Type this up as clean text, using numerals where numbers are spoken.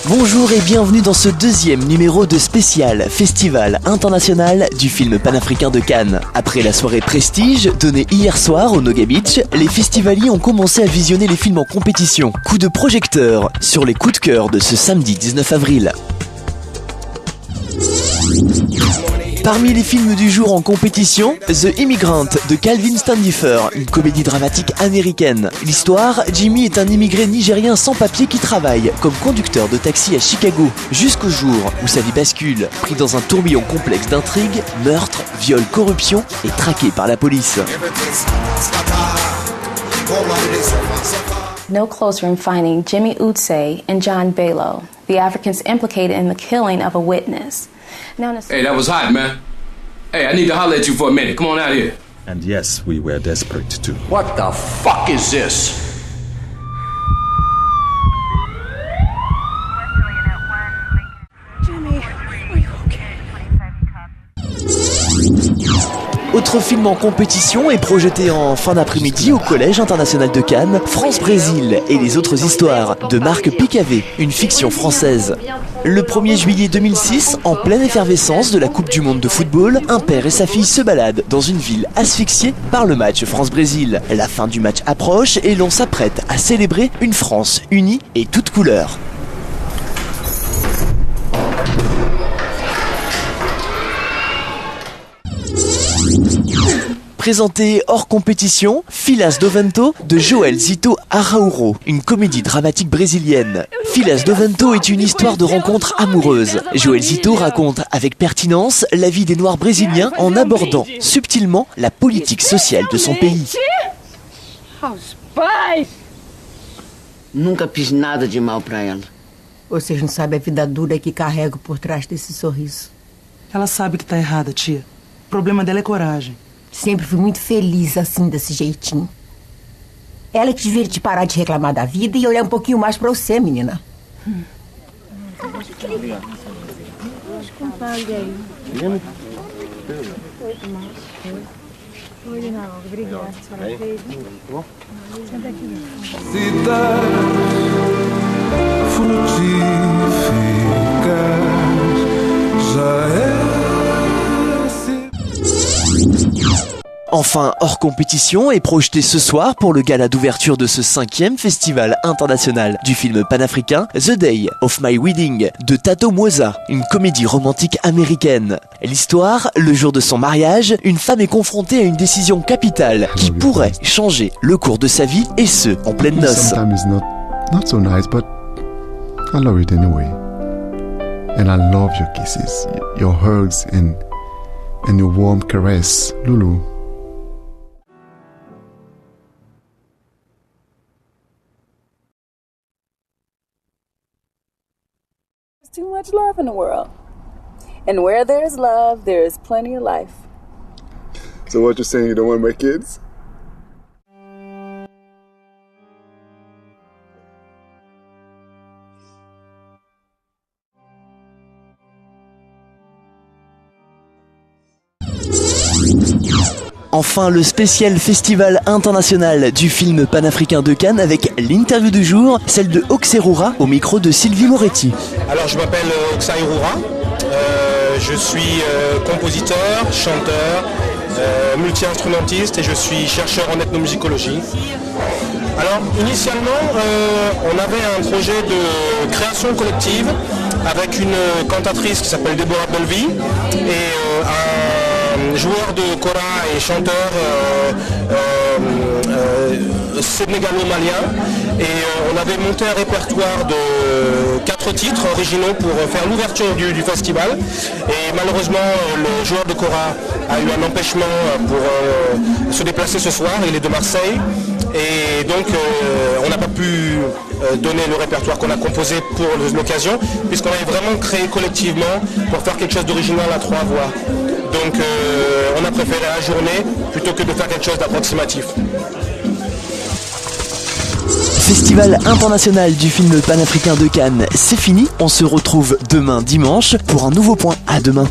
Bonjour et bienvenue dans ce deuxième numéro de spécial Festival international du film panafricain de Cannes. Après la soirée prestige donnée hier soir au Noga Beach, les festivaliers ont commencé à visionner les films en compétition. Coup de projecteur sur les coups de cœur de ce samedi 19 avril. Parmi les films du jour en compétition, The Immigrant de Calvin Standifer, une comédie dramatique américaine. L'histoire, Jimmy est un immigré nigérien sans papier qui travaille comme conducteur de taxi à Chicago, jusqu'au jour où sa vie bascule, pris dans un tourbillon complexe d'intrigues, meurtres, viols, corruption et traqué par la police. No closer in finding Jimmy Utsey and John Balo, the Africans implicated in the killing of a witness. Hey, that was hot, man. Hey, I need to holler at you for a minute. Come on out here. And yes, we were desperate too. What the fuck is this? Jimmy, are you okay? Autre film en compétition est projeté en fin d'après-midi au Collège international de Cannes, France-Brésil et les autres histoires de Marc Picavé, une fiction française. Le 1er juillet 2006, en pleine effervescence de la Coupe du Monde de football, un père et sa fille se baladent dans une ville asphyxiée par le match France-Brésil. La fin du match approche et l'on s'apprête à célébrer une France unie et toute couleur. Présenté hors compétition, Filas do Vento de Joel Zito Araújo, une comédie dramatique brésilienne. Filas do Vento est une histoire de rencontre amoureuse. Joel Zito raconte avec pertinence la vie des Noirs brésiliens en abordant subtilement la politique sociale de son pays. Nunca fiz nada de mal pra ela. Vocês não sabem a vida dura que carrego por trás desse sorriso. Ela sabe que tá errada, tia. O problema dela é coragem. Sempre fui muito feliz assim, desse jeitinho. Ela que devia te parar de reclamar da vida e olhar um pouquinho mais pra você, menina. Enfin, hors compétition est projeté ce soir pour le gala d'ouverture de ce 5e festival international du film panafricain The Day of My Wedding de Tato Mouza, une comédie romantique américaine. L'histoire, le jour de son mariage, une femme est confrontée à une décision capitale qui pourrait changer le cours de sa vie et ce, en pleine noces. Sometimes not so nice, but I love it anyway. And I love your kisses, your hugs and your warm caress, Lulu. Too much love in the world. And where there's love, there is plenty of life. So what you're saying, you don't want my kids? Enfin, le spécial festival international du film panafricain de Cannes avec l'interview du jour, celle de Oxerura au micro de Sylvie Moretti. Alors je m'appelle Oxerura, je suis compositeur, chanteur, multi-instrumentiste et je suis chercheur en ethnomusicologie. Alors initialement on avait un projet de création collective avec une cantatrice qui s'appelle Deborah Belvy et un joueur de kora et chanteur sénégalo-malien et on avait monté un répertoire de 4 titres originaux pour faire l'ouverture du festival et malheureusement le joueur de kora a eu un empêchement pour se déplacer ce soir, il est de Marseille et donc on n'a pas pu donner le répertoire qu'on a composé pour l'occasion puisqu'on avait vraiment créé collectivement pour faire quelque chose d'original à 3 voix. Donc on a préféré ajourner plutôt que de faire quelque chose d'approximatif. Festival international du film panafricain de Cannes, c'est fini. On se retrouve demain dimanche pour un nouveau point. À demain.